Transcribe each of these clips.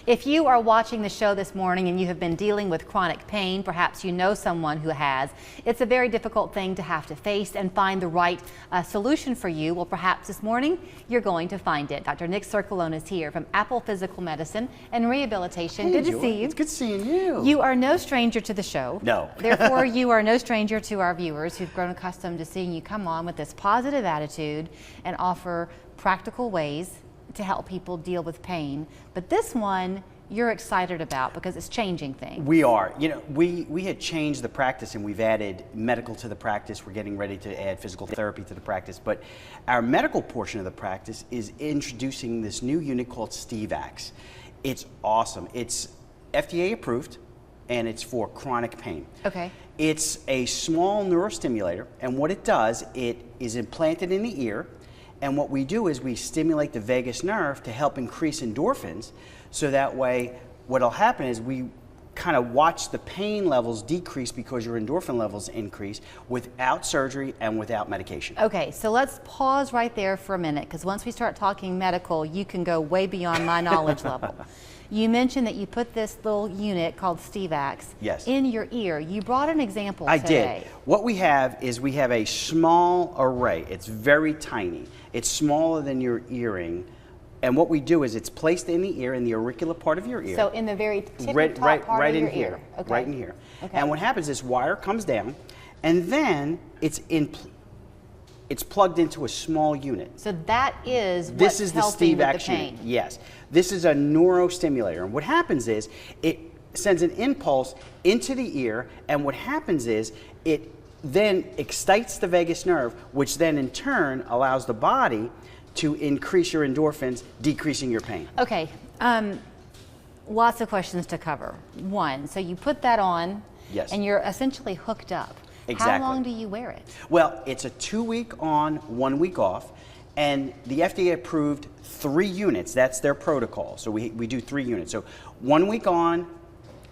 If you are watching the show this morning and you have been dealing with chronic pain, perhaps you know someone who has, it's a very difficult thing to have to face and find the right solution for you. Well, perhaps this morning you're going to find it. Dr. Nick Circolone is here from Apple Physical Medicine and Rehabilitation. Hey, good Joy. to see you. It's good seeing you. You are no stranger to the show. No. Therefore, you are no stranger to our viewers who've grown accustomed to seeing you come on with this positive attitude and offer practical ways to help people deal with pain. But this one you're excited about because it's changing things. We are. You know, we had changed the practice and we've added medical to the practice. We're getting ready to add physical therapy to the practice. But our medical portion of the practice is introducing this new unit called Stivax. It's awesome. It's FDA approved and it's for chronic pain. Okay. It's a small neurostimulator, and what it does, it is implanted in the ear. And what we do is we stimulate the vagus nerve to help increase endorphins, so that way what'll happen is we kind of watch the pain levels decrease because your endorphin levels increase without surgery and without medication. Okay, so let's pause right there for a minute, because once we start talking medical, you can go way beyond my knowledge level. You mentioned that you put this little unit called Stivax in your ear. You brought an example today. I did. What we have is we have a small array. It's very tiny. It's smaller than your earring. And what we do is it's placed in the ear, in the auricular part of your ear. So in the very top part of your ear. Okay. Right in here. Okay. And what happens is this wire comes down, and then it's plugged into a small unit. So that is what's This is the helping with Stivax the pain. unit. Yes. This is a neurostimulator. And what happens is it sends an impulse into the ear, and what happens is it then excites the vagus nerve, which then in turn allows the body to increase your endorphins, decreasing your pain. Okay, lots of questions to cover. One, so you put that on, and you're essentially hooked up. Exactly. How long do you wear it? Well, it's a 2-week on, 1 week off, and the FDA approved 3 units. That's their protocol. So we do 3 units. So 1 week on,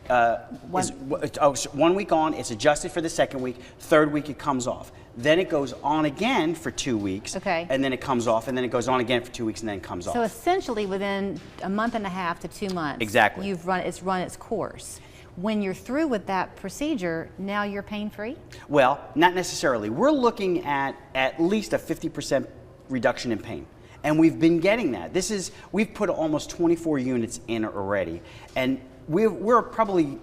1 week on, it's adjusted for the 2nd week. 3rd week, it comes off. Then it goes on again for 2 weeks, and then it comes off, and then it goes on again for 2 weeks, and then it comes off. So essentially, within a month and a half to 2 months, it's run its course. When you're through with that procedure, now you're pain-free? Well, not necessarily. We're looking at least a 50% reduction in pain. And we've been getting that. We've put almost 24 units in already. And we're probably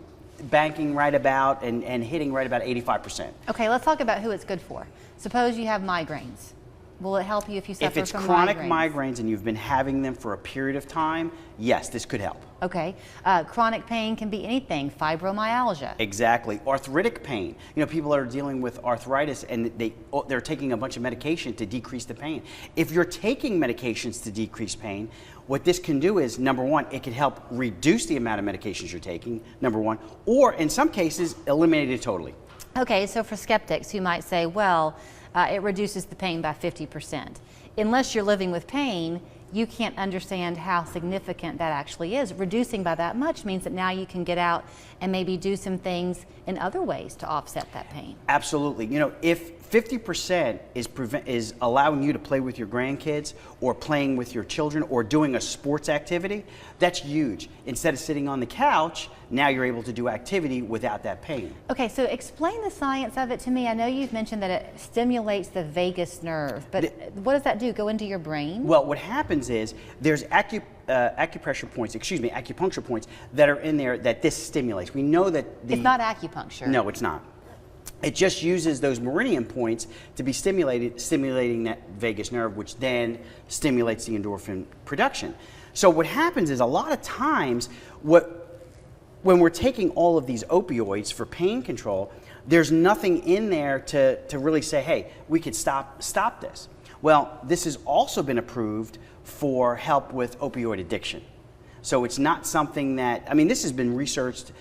banking right about and hitting right about 85%. Okay, let's talk about who it's good for. Suppose you have migraines. Will it help you if you suffer from migraines? If it's chronic migraines and you've been having them for a period of time, yes, this could help. Okay. Chronic pain can be anything, fibromyalgia. Exactly. Arthritic pain. You know, people that are dealing with arthritis and they're taking a bunch of medication to decrease the pain. If you're taking medications to decrease pain, what this can do is, number one, it can help reduce the amount of medications you're taking, number one, or in some cases, eliminate it totally. Okay, so for skeptics who might say, well, it reduces the pain by 50%. Unless you're living with pain, you can't understand how significant that actually is. Reducing by that much means that now you can get out and maybe do some things in other ways to offset that pain. Absolutely. You know, if 50% is allowing you to play with your grandkids or playing with your children or doing a sports activity, that's huge. Instead of sitting on the couch, now you're able to do activity without that pain. Okay, so explain the science of it to me. I know you've mentioned that it stimulates the vagus nerve, but what does that do? Go into your brain? Well, what happens is there's acupuncture points that are in there that this stimulates. We know that it's not acupuncture. No, it's not. It just uses those meridian points to be stimulating that vagus nerve, which then stimulates the endorphin production. So what happens is a lot of times when we're taking all of these opioids for pain control, there's nothing in there to really say, hey, we could stop this. Well, this has also been approved for help with opioid addiction. So it's not something that, I mean, this has been researched.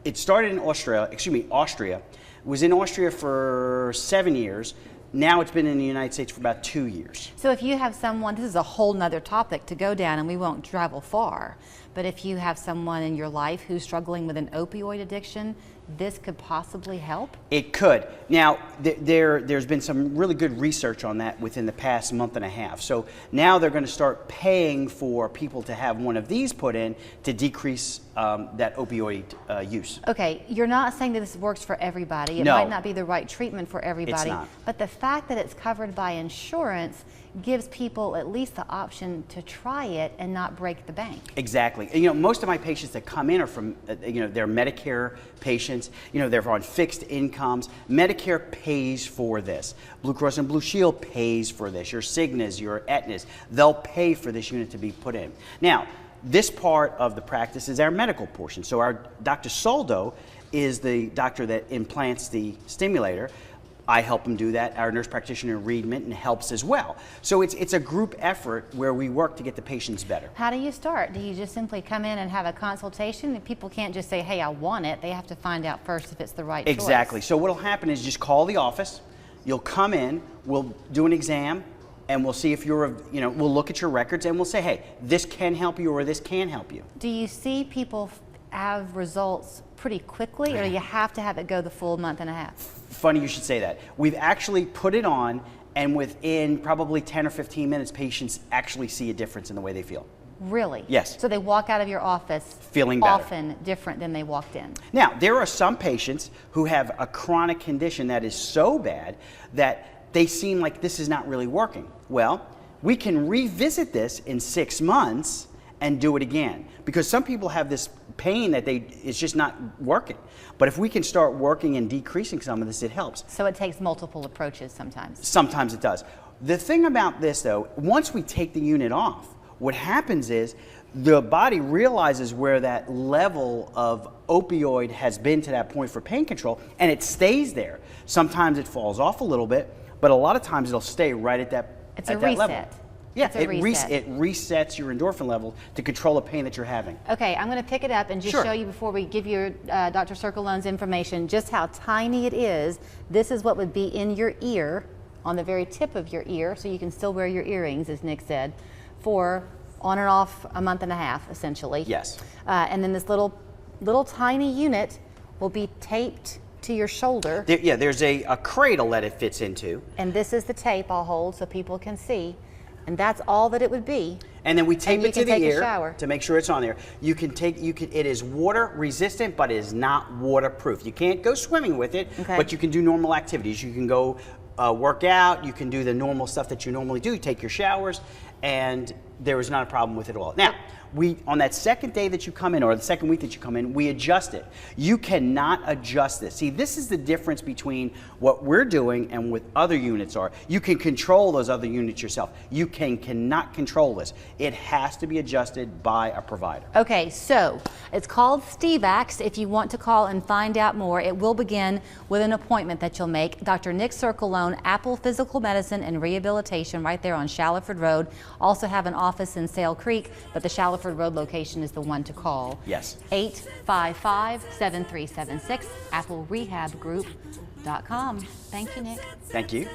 It started in Austria. It was in Austria for 7 years. Now it's been in the United States for about 2 years. So if you have someone, this is a whole nother topic to go down and we won't travel far, but if you have someone in your life who's struggling with an opioid addiction, this could possibly help? It could. Now, there's been some really good research on that within the past month and a half. So now they're going to start paying for people to have one of these put in to decrease that opioid use. Okay, you're not saying that this works for everybody. It No. might not be the right treatment for everybody. It's not. But the fact that it's covered by insurance gives people at least the option to try it and not break the bank. Exactly. And, you know, most of my patients that come in are from, you know, they're Medicare patients. You know, they're on fixed incomes. Medicare pays for this. Blue Cross and Blue Shield pays for this. Your Cignas, your Aetnas, they'll pay for this unit to be put in. Now, this part of the practice is our medical portion. So our Dr. Soldo is the doctor that implants the stimulator. I help him do that. Our nurse practitioner Reed Minton helps as well. So it's a group effort where we work to get the patients better. How do you start? Do you just simply come in and have a consultation? People can't just say, hey, I want it. They have to find out first if it's the right choice. Exactly. So what'll happen is just call the office. You'll come in, we'll do an exam, and we'll see if you're, you know, we'll look at your records and we'll say, hey, this can help you or this can help you. Do you see people have results pretty quickly, or do you have to have it go the full month and a half? Funny you should say that. We've actually put it on, and within probably 10 or 15 minutes, patients actually see a difference in the way they feel. Really? Yes. So they walk out of your office Feeling better. often different than they walked in. Now, there are some patients who have a chronic condition that is so bad that they seem like this is not really working. Well, we can revisit this in 6 months and do it again, because some people have this pain that it's just not working. But if we can start working and decreasing some of this, it helps. So it takes multiple approaches sometimes. Sometimes it does. The thing about this, though, once we take the unit off, what happens is the body realizes where that level of opioid has been to that point for pain control, and it stays there. Sometimes it falls off a little bit, but a lot of times it'll stay right at that, It's at a that reset. level. Yeah, It's a reset. it resets your endorphin level to control the pain that you're having. Okay, I'm going to pick it up and just Sure. show you before we give you Dr. Circolone's information just how tiny it is. This is what would be in your ear, on the very tip of your ear, so you can still wear your earrings, as Nick said, for on and off a month and a half, essentially. Yes. And then this little tiny unit will be taped to your shoulder. There's a cradle that it fits into. And this is the tape I'll hold so people can see. And that's all that it would be. And then we tape you it to can the take a ear shower. to make sure it's on there. It is water resistant, but it is not waterproof. You can't go swimming with it, Okay. but you can do normal activities. You can go work out, you can do the normal stuff that you normally do, you take your showers, and there is not a problem with it at all. Now, on that second day that you come in, or the second week that you come in, we adjust it. You cannot adjust this. See, this is the difference between what we're doing and what other units are. You can control those other units yourself. You cannot control this. It has to be adjusted by a provider. Okay, so it's called Stivax. If you want to call and find out more, it will begin with an appointment that you'll make. Dr. Nick Circolone, Apple Physical Medicine and Rehabilitation, right there on Shallowford Road. Also have an office in Sale Creek, but the Shallowford Road location is the one to call. Yes. 855-7376, applerehabgroup.com. Thank you, Nick. Thank you.